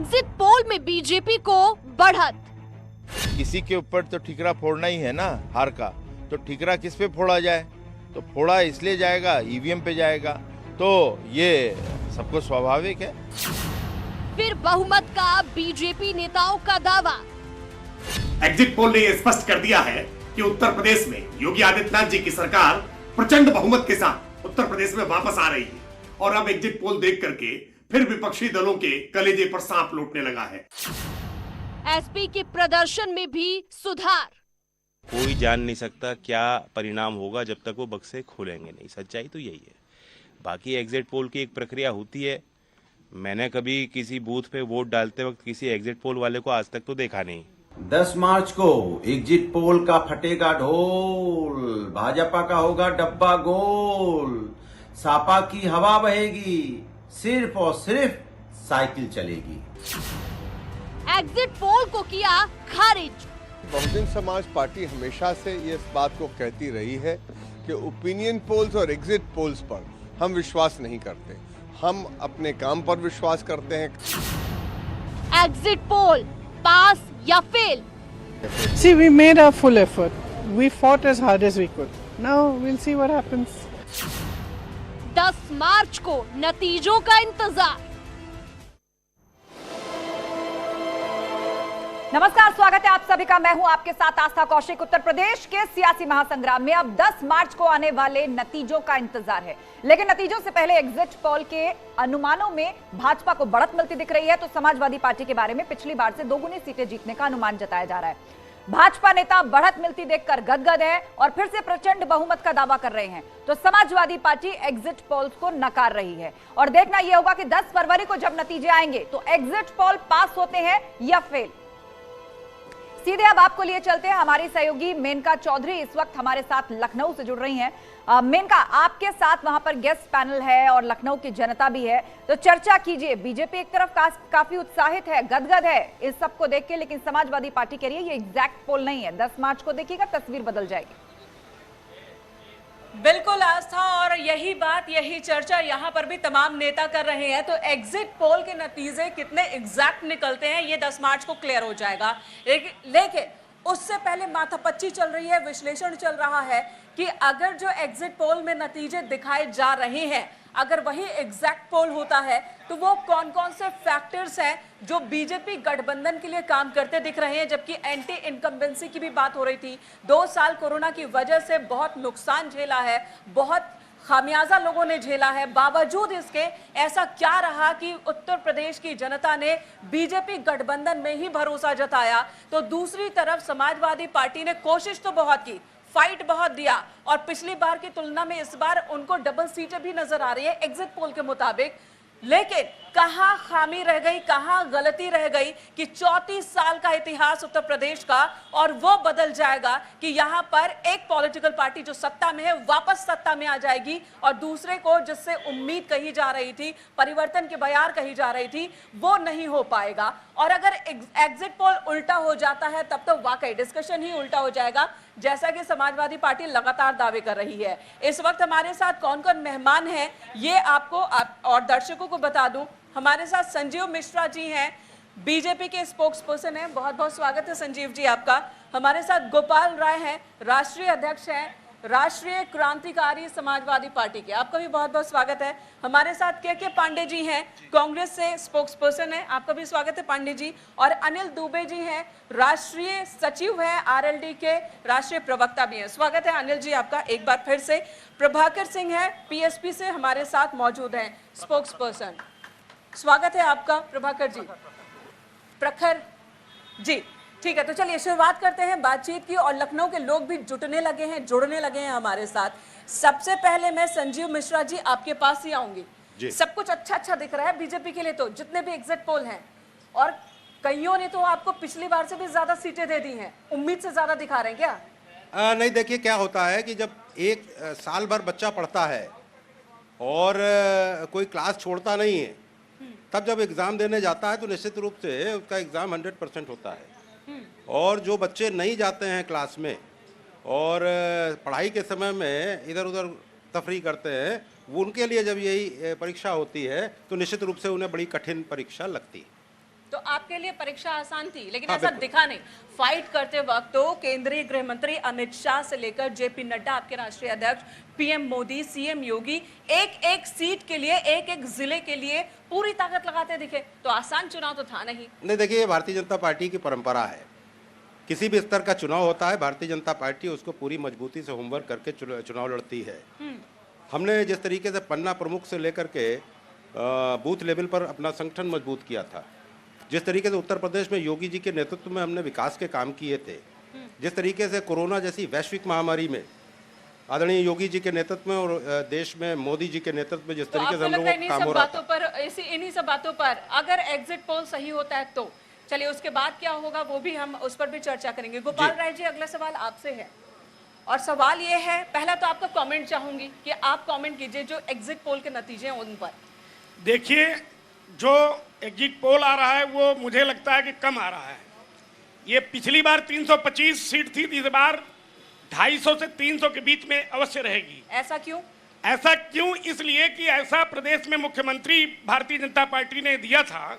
Exit poll में BJP को बढ़त। किसी के ऊपर तो ठिकरा फोड़ना ही है ना हार का, तो ठिकरा किस पे फोड़ा जाए? तो फोड़ा इसलिए जाएगा, ईवीएम पे जाएगा, तो ये सबको स्वाभाविक है। फिर बहुमत का बीजेपी नेताओं का दावा। एग्जिट पोल ने यह स्पष्ट कर दिया है कि उत्तर प्रदेश में योगी आदित्यनाथ जी की सरकार प्रचंड बहुमत के साथ उत्तर प्रदेश में वापस आ रही है और अब एग्जिट पोल देख करके फिर विपक्षी दलों के कलेजे पर सांप लौटने लगा है। एसपी के प्रदर्शन में भी सुधार। कोई जान नहीं सकता क्या परिणाम होगा जब तक वो बक्से खोलेंगे नहीं, सच्चाई तो यही है। बाकी एग्जिट पोल की एक प्रक्रिया होती है। मैंने कभी किसी बूथ पे वोट डालते वक्त किसी एग्जिट पोल वाले को आज तक तो देखा नहीं। 10 मार्च को एग्जिट पोल का फटेगा ढोल, भाजपा का होगा डब्बा गोल, सापा की हवा बहेगी, सिर्फ और सिर्फ साइकिल चलेगी। एग्जिट पोल को किया खारिज। बहुजन समाज पार्टी हमेशा से इस बात को कहती रही है कि ओपिनियन पोल्स और एग्जिट पोल्स पर हम विश्वास नहीं करते, हम अपने काम पर विश्वास करते हैं। एग्जिट पोल पास या fail? See, we made our full effort. We fought as hard as we could. Now we'll see what happens. 10 मार्च को नतीजों का इंतजार। नमस्कार, स्वागत है आप सभी का। मैं हूं आपके साथ आस्था कौशिक। उत्तर प्रदेश के सियासी महासंग्राम में अब 10 मार्च को आने वाले नतीजों का इंतजार है, लेकिन नतीजों से पहले एग्जिट पोल के अनुमानों में भाजपा को बढ़त मिलती दिख रही है। तो समाजवादी पार्टी के बारे में पिछली बार से 2 गुनी सीटें जीतने का अनुमान जताया जा रहा है। भाजपा नेता बढ़त मिलती देखकर गदगद है और फिर से प्रचंड बहुमत का दावा कर रहे हैं। तो समाजवादी पार्टी एग्जिट पोल्स को नकार रही है और देखना यह होगा कि 10 फरवरी को जब नतीजे आएंगे तो एग्जिट पोल पास होते हैं या फेल। सीधे अब आपको लिए चलते हैं। हमारी सहयोगी मेनका चौधरी इस वक्त हमारे साथ लखनऊ से जुड़ रही हैं। मेनका, आपके साथ वहां पर गेस्ट पैनल है और लखनऊ की जनता भी है, तो चर्चा कीजिए। बीजेपी एक तरफ काफी उत्साहित है, गदगद है इस सबको देख के, लेकिन समाजवादी पार्टी कह रही है ये एग्जैक्ट पोल नहीं है, 10 मार्च को देखिएगा तस्वीर बदल जाएगी। बिल्कुल आस्था, और यही बात, यही चर्चा यहाँ पर भी तमाम नेता कर रहे हैं। तो एग्जिट पोल के नतीजे कितने एग्जैक्ट निकलते हैं ये 10 मार्च को क्लियर हो जाएगा। लेकिन उससे पहले माथापच्ची चल रही है, विश्लेषण चल रहा है कि अगर जो एग्जिट पोल में नतीजे दिखाए जा रहे हैं अगर वही एग्जैक्ट पोल होता है तो वो कौन कौन से फैक्टर्स हैं जो बीजेपी गठबंधन के लिए काम करते दिख रहे हैं। जबकि एंटी इनकम्बेंसी की भी बात हो रही थी। 2 साल कोरोना की वजह से बहुत नुकसान झेला है, बहुत खामियाजा लोगों ने झेला है। बावजूद इसके ऐसा क्या रहा कि उत्तर प्रदेश की जनता ने बीजेपी गठबंधन में ही भरोसा जताया। तो दूसरी तरफ समाजवादी पार्टी ने कोशिश तो बहुत की, फाइट बहुत दिया और पिछली बार की तुलना में इस बार उनको डबल सीटें भी नजर आ रही है एग्जिट पोल के मुताबिक। लेकिन कहां खामी रह गई, कहां गलती रह गई कि 34 साल का इतिहास उत्तर प्रदेश का और वो बदल जाएगा कि यहां पर एक पॉलिटिकल पार्टी जो सत्ता में है वापस सत्ता में आ जाएगी और दूसरे को जिससे उम्मीद कही जा रही थी, परिवर्तन के बयार कही जा रही थी, वो नहीं हो पाएगा। और अगर एग्जिट पोल उल्टा हो जाता है तब तो वाकई डिस्कशन ही उल्टा हो जाएगा, जैसा कि समाजवादी पार्टी लगातार दावे कर रही है। इस वक्त हमारे साथ कौन कौन मेहमान हैं ये आपको और दर्शकों को बता दूं। हमारे साथ संजीव मिश्रा जी हैं, बीजेपी के स्पोक्स पर्सन हैं। बहुत बहुत स्वागत है संजीव जी आपका। हमारे साथ गोपाल राय हैं, राष्ट्रीय अध्यक्ष हैं राष्ट्रीय क्रांतिकारी समाजवादी पार्टी के, आपका भी बहुत बहुत स्वागत है। हमारे साथ के पांडे जी हैं, कांग्रेस से स्पोक्स पर्सन है, आपका भी स्वागत है पांडे जी। और अनिल दुबे जी हैं, राष्ट्रीय सचिव है आरएलडी के, राष्ट्रीय प्रवक्ता भी हैं। स्वागत है अनिल जी आपका एक बार फिर से। प्रभाकर सिंह है, पीएसपी से हमारे साथ मौजूद हैं, स्पोक्स पर्सन। स्वागत है आपका प्रभाकर जी। प्रखर जी, ठीक है, तो चलिए शुरुआत करते हैं बातचीत की और लखनऊ के लोग भी जुटने लगे हैं, जुड़ने लगे हैं हमारे साथ। सबसे पहले मैं संजीव मिश्रा जी आपके पास ही आऊंगी। सब कुछ अच्छा दिख रहा है बीजेपी के लिए, तो जितने भी एग्जिट पोल हैं और कईयों ने तो आपको पिछली बार से भी ज्यादा सीटें दे दी हैं, उम्मीद से ज्यादा दिखा रहे हैं क्या? नहीं, देखिए क्या होता है कि जब एक साल भर बच्चा पढ़ता है और कोई क्लास छोड़ता नहीं है, तब जब एग्ज़ाम देने जाता है तो निश्चित रूप से उसका एग्ज़ाम 100% होता है। और जो बच्चे नहीं जाते हैं क्लास में और पढ़ाई के समय में इधर उधर तफरी करते हैं, वो उनके लिए जब यही परीक्षा होती है तो निश्चित रूप से उन्हें बड़ी कठिन परीक्षा लगती है। तो आपके लिए परीक्षा आसान थी, लेकिन हाँ, ऐसा बिल्कुल। दिखा नहीं। फाइट करते वक्त तो केंद्रीय गृह मंत्री अमित शाह से लेकर जेपी नड्डा, आपके राष्ट्रीय अध्यक्ष, पीएम मोदी, सीएम योगी एक एक सीट के लिए, एक एक जिले के लिए पूरी ताकत लगाते दिखे। तो आसान चुनाव तो था नहीं। नहीं, देखिए, ये भारतीय जनता पार्टी की परंपरा है। किसी भी स्तर का चुनाव होता है, भारतीय जनता पार्टी उसको पूरी मजबूती से होमवर्क करके चुनाव लड़ती है। हमने जिस तरीके से पन्ना प्रमुख से लेकर के बूथ लेवल पर अपना संगठन मजबूत किया था, जिस तरीके से उत्तर प्रदेश में योगी जी के नेतृत्व में हमने विकास के काम किए थे, जिस तरीके से कोरोना जैसी वैश्विक महामारी में आदरणीय योगी जी के नेतृत्व में और देश में मोदी जी के नेतृत्व में जिस तरीके से हम लोगों का काम हो रहा था, इन्हीं सब बातों पर अगर एग्जिट पोल सही होता है तो चलिए, उसके बाद क्या होगा वो भी हम उस पर भी चर्चा करेंगे। गोपाल राय जी, अगला सवाल आपसे है, और सवाल ये है, पहला तो आपका कमेंट चाहूंगी कि आप कमेंट कीजिए जो एग्जिट पोल के नतीजे हैं उन पर। देखिए, जो एग्जिट पोल आ रहा है वो मुझे लगता है कि कम आ रहा है। ये पिछली बार 325 सीट थी, इस बार 250 से 300 के बीच में अवश्य रहेगी। ऐसा क्यों? ऐसा क्यों? इसलिए कि ऐसा प्रदेश में मुख्यमंत्री भारतीय जनता पार्टी ने दिया था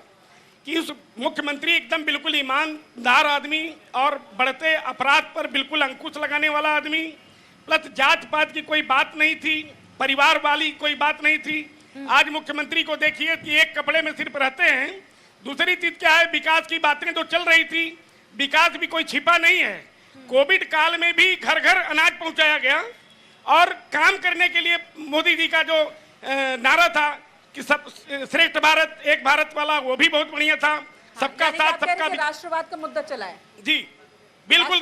कि उस मुख्यमंत्री एकदम बिल्कुल ईमानदार आदमी और बढ़ते अपराध पर बिल्कुल अंकुश लगाने वाला आदमी, प्लस जात पात की कोई बात नहीं थी, परिवार वाली कोई बात नहीं थी। आज मुख्यमंत्री को देखिए कि एक कपड़े में सिर्फ रहते हैं। दूसरी चीज क्या है, विकास की बातें जो चल रही थी, विकास भी कोई छिपा नहीं है। कोविड काल में भी घर घर अनाज पहुंचाया गया, और काम करने के लिए मोदी जी का जो नारा था कि सब श्रेष्ठ भारत, एक भारत वाला, वो भी बहुत बढ़िया था। सबका साथ, सबका राष्ट्रवाद का मुद्दा चला है जी, बिल्कुल।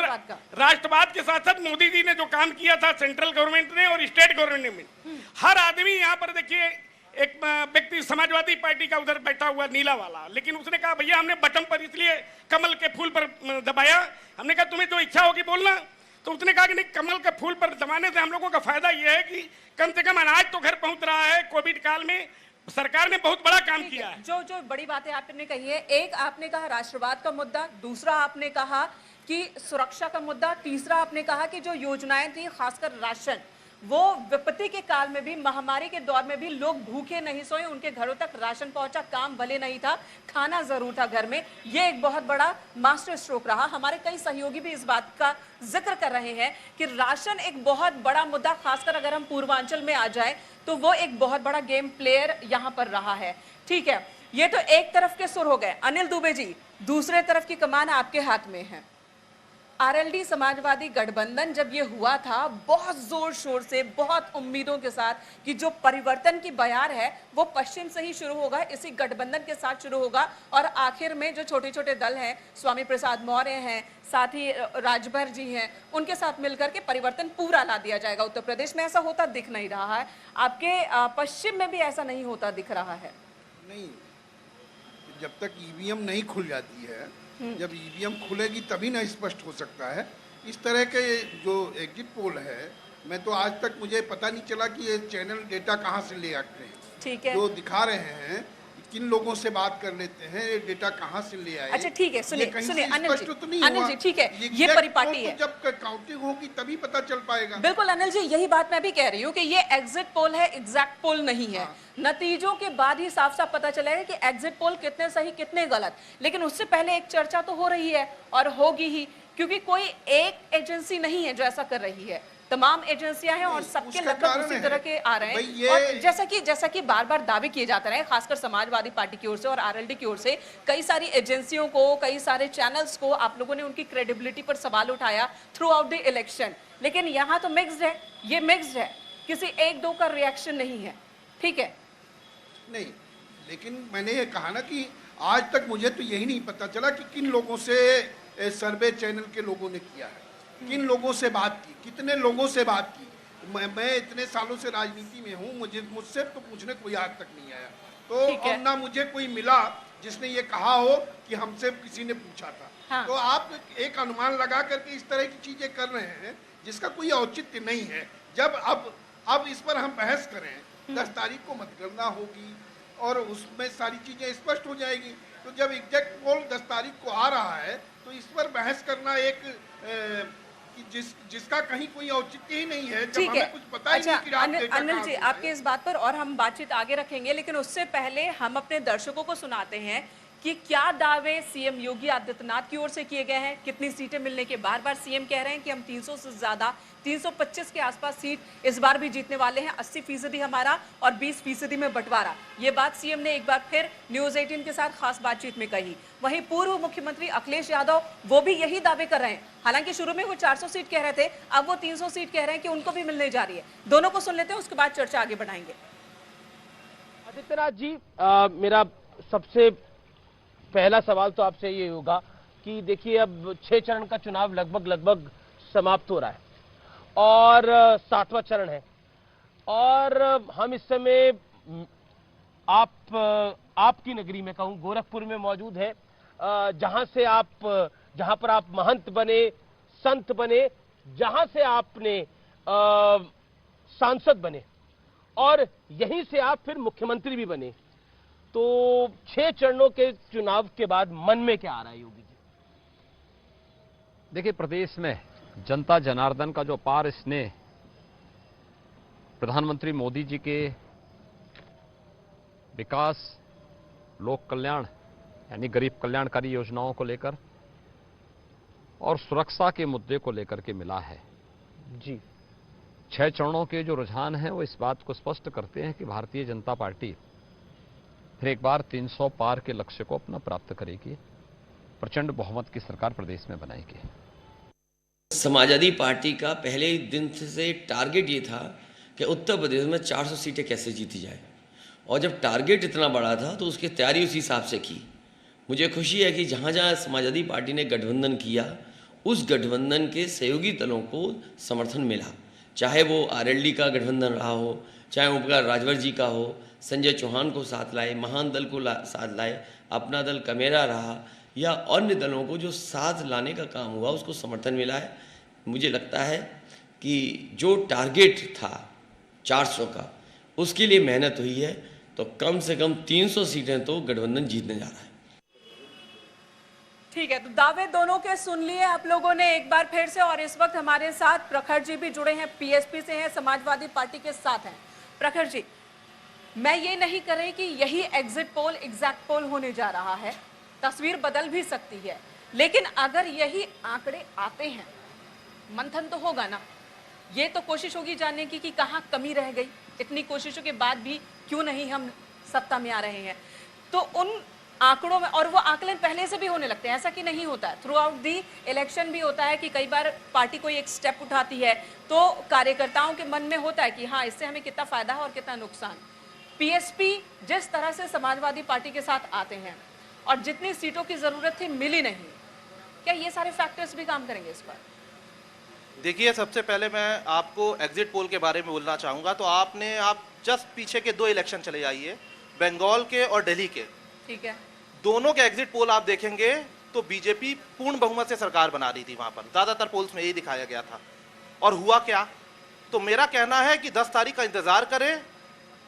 राष्ट्रवाद के साथ साथ मोदी जी ने जो काम किया था सेंट्रल गवर्नमेंट ने और स्टेट गवर्नमेंट ने, हर आदमी यहाँ पर देखिए, एक व्यक्ति समाजवादी पार्टी का उधर बैठा हुआ नीला वाला, लेकिन उसने कहा भैया हमने बटन पर इसलिए कमल के फूल पर दबाया। हमने कहा तुम्हें जो इच्छा होगी बोलना, तो उसने कहा कि नहीं, कमल के फूल पर दबाने से हम लोगों का फायदा यह है कि कम से कम अनाज तो घर पहुंच रहा है। कोविड काल में सरकार ने बहुत बड़ा काम किया है। जो बड़ी बातें आपने कही है, एक आपने कहा राष्ट्रवाद का मुद्दा, दूसरा आपने कहा कि सुरक्षा का मुद्दा, तीसरा आपने कहा कि जो योजनाएं थी खासकर राशन, वो विपत्ति के काल में भी, महामारी के दौर में भी लोग भूखे नहीं सोए, उनके घरों तक राशन पहुंचा, काम भले नहीं था, खाना जरूर था घर में। ये एक बहुत बड़ा मास्टर स्ट्रोक रहा। हमारे कई सहयोगी भी इस बात का जिक्र कर रहे हैं कि राशन एक बहुत बड़ा मुद्दा, खासकर अगर हम पूर्वांचल में आ जाए तो वो एक बहुत बड़ा गेम प्लेयर यहाँ पर रहा है। ठीक है, ये तो एक तरफ के सुर हो गए। अनिल दुबे जी, दूसरे तरफ की कमान आपके हाथ में है। आरएलडी समाजवादी गठबंधन जब ये हुआ था, बहुत जोर शोर से, बहुत उम्मीदों के साथ कि जो परिवर्तन की बयार है वो पश्चिम से ही शुरू होगा, इसी गठबंधन के साथ शुरू होगा, और आखिर में जो छोटे छोटे दल हैं, स्वामी प्रसाद मौर्य हैं, साथ ही राजभर जी हैं, उनके साथ मिलकर के परिवर्तन पूरा ला दिया जाएगा। उत्तर प्रदेश में ऐसा होता दिख नहीं रहा है, आपके पश्चिम में भी ऐसा नहीं होता दिख रहा है। नहीं, जब तक ईवीएम नहीं खुल जाती है, जब ईवीएम खुलेगी तभी ना स्पष्ट हो सकता है। इस तरह के जो एग्जिट पोल है, मैं तो आज तक मुझे पता नहीं चला कि ये चैनल डेटा कहाँ से ले आते हैं। ठीक है, जो दिखा रहे हैं, किन लोगों से बात कर लेते हैं, ये डेटा कहाँ से ले आए। अच्छा ठीक है, सुनिए अनिल जी, तो नहीं अनिल जी ठीक है, ये परिपाटी है। जब काउंटिंग होगी तभी पता चल पाएगा। बिल्कुल अनिल जी, यही बात मैं भी कह रही हूँ कि ये एग्जिट पोल है, एग्जैक्ट पोल नहीं है। नतीजों के बाद ही साफ साफ पता चलेगा कि एग्जिट पोल कितने सही कितने गलत। लेकिन उससे पहले एक चर्चा तो हो रही है और होगी ही, क्योंकि कोई एक एजेंसी नहीं है जो ऐसा कर रही है, तमाम एजेंसियां हैं और सबके लगभग उसी तरह के आ रहे हैं। और जैसा कि बार बार दावे किए जाते रहे, खासकर समाजवादी पार्टी की ओर से और आरएलडी की ओर से, कई सारी एजेंसियों को, कई सारे चैनल्स को आप लोगों ने उनकी क्रेडिबिलिटी पर सवाल उठाया थ्रू आउट द इलेक्शन। लेकिन यहाँ तो मिक्स्ड है, ये मिक्स्ड है, किसी एक दो का रिएक्शन नहीं है। ठीक है, नहीं, लेकिन मैंने ये कहा ना कि आज तक मुझे तो यही नहीं पता चला कि किन लोगों से सर्वे चैनल के लोगों ने किया है, किन लोगों से बात की, कितने लोगों से बात की। मैं इतने सालों से राजनीति में हूँ, मुझसे तो पूछने कोई आज तक नहीं आया। तो अब ना मुझे कोई मिला जिसने ये कहा हो कि हमसे किसी ने पूछा था। हाँ। तो आप एक अनुमान लगा करके इस तरह की चीजें कर रहे हैं जिसका कोई औचित्य नहीं है। जब अब इस पर हम बहस करें, 10 तारीख को मतगणना होगी और उसमें सारी चीजें स्पष्ट हो जाएगी। तो जब एग्जैक्ट पोल 10 तारीख को आ रहा है तो इस पर बहस करना एक जिसका कहीं कोई औचित्य ही नहीं है, जब हमें कुछ पता ही नहीं कि अनिल जी, आपके इस बात पर और हम बातचीत आगे रखेंगे, लेकिन उससे पहले हम अपने दर्शकों को सुनाते हैं कि क्या दावे सीएम योगी आदित्यनाथ की ओर से किए गए हैं, कितनी सीटें मिलने के बार सीएम कह रहे हैं कि हम 300 से ज्यादा 325 के आसपास सीट इस बार भी जीतने वाले हैं, 80% हमारा और 20% में बंटवारा। ये बात सीएम ने एक बार फिर न्यूज 18 के साथ खास बातचीत में कही। वहीं पूर्व मुख्यमंत्री अखिलेश यादव वो भी यही दावे कर रहे हैं। हालांकि शुरू में वो 400 सीट कह रहे थे, अब वो 300 सीट कह रहे हैं कि उनको भी मिलने जा रही है। दोनों को सुन लेते हैं, उसके बाद चर्चा आगे बढ़ाएंगे। आदित्यनाथ जी, मेरा सबसे पहला सवाल तो आपसे ये होगा कि देखिए अब 6 चरण का चुनाव लगभग समाप्त हो रहा है और 7वां चरण है और हम इस समय आपकी नगरी में कहूं गोरखपुर में मौजूद है, जहां पर आप महंत बने, संत बने, जहां से आपने सांसद बने और यहीं से आप फिर मुख्यमंत्री भी बने। तो 6 चरणों के चुनाव के बाद मन में क्या आ रहा है योगी जी? देखिए, प्रदेश में जनता जनार्दन का जो अपार स्नेह प्रधानमंत्री मोदी जी के विकास, लोक कल्याण यानी गरीब कल्याणकारी योजनाओं को लेकर और सुरक्षा के मुद्दे को लेकर के मिला है जी। 6 चरणों के जो रुझान हैं वो इस बात को स्पष्ट करते हैं कि भारतीय जनता पार्टी फिर एक बार 300 पार के लक्ष्य को अपना प्राप्त करेगी, प्रचंड बहुमत की सरकार प्रदेश में बनाएगी। समाजवादी पार्टी का पहले ही दिन से टारगेट ये था कि उत्तर प्रदेश में 400 सीटें कैसे जीती जाए, और जब टारगेट इतना बड़ा था तो उसकी तैयारी उसी हिसाब से की। मुझे खुशी है कि जहाँ जहाँ समाजवादी पार्टी ने गठबंधन किया, उस गठबंधन के सहयोगी दलों को समर्थन मिला, चाहे वो आरएलडी का गठबंधन रहा हो, चाहे ओमप्रकाश राजभर जी का हो, संजय चौहान को साथ लाए, महान दल को साथ लाए, अपना दल कमेरा रहा, या अन्य दलों को जो साथ लाने का काम हुआ उसको समर्थन मिला है। मुझे लगता है कि जो टारगेट था 400 का, उसके लिए मेहनत हुई है, तो कम से कम 300 सीटें तो गठबंधन जीतने जा रहा है। ठीक है, तो दावे दोनों के सुन लिए आप लोगों ने एक बार फिर से, और इस वक्त हमारे साथ प्रखर जी भी जुड़े हैं, पीएसपी से हैं, समाजवादी पार्टी के साथ हैं। प्रखर जी, मैं ये नहीं कर रही कि यही एग्जिट पोल एग्जैक्ट पोल होने जा रहा है, तस्वीर बदल भी सकती है, लेकिन अगर यही आंकड़े आते हैं, मंथन तो होगा ना, ये तो कोशिश होगी जानने की कि कहाँ कमी रह गई, इतनी कोशिशों के बाद भी क्यों नहीं हम सत्ता में आ रहे हैं। तो उन आंकड़ों में, और वो आकलन पहले से भी होने लगते हैं, ऐसा कि नहीं होता है, थ्रू आउट दी इलेक्शन भी होता है कि कई बार पार्टी कोई एक स्टेप उठाती है तो कार्यकर्ताओं के मन में होता है कि हाँ, इससे हमें कितना फायदा है और कितना नुकसान। पीएसपी जिस तरह से समाजवादी पार्टी के साथ आते हैं और जितनी सीटों की जरूरत थी मिली नहीं, क्या ये सारे फैक्टर्स भी काम करेंगे इस पर? देखिए, सबसे पहले मैं आपको एग्जिट पोल के बारे में बोलना चाहूँगा। तो आप जस्ट पीछे के 2 इलेक्शन चले जाइए, बंगाल के और दिल्ली के। ठीक है, दोनों के एग्जिट पोल आप देखेंगे तो बीजेपी पूर्ण बहुमत से सरकार बना रही थी, वहाँ पर ज़्यादातर पोल्स में यही दिखाया गया था। और हुआ क्या? तो मेरा कहना है कि 10 तारीख का इंतजार करें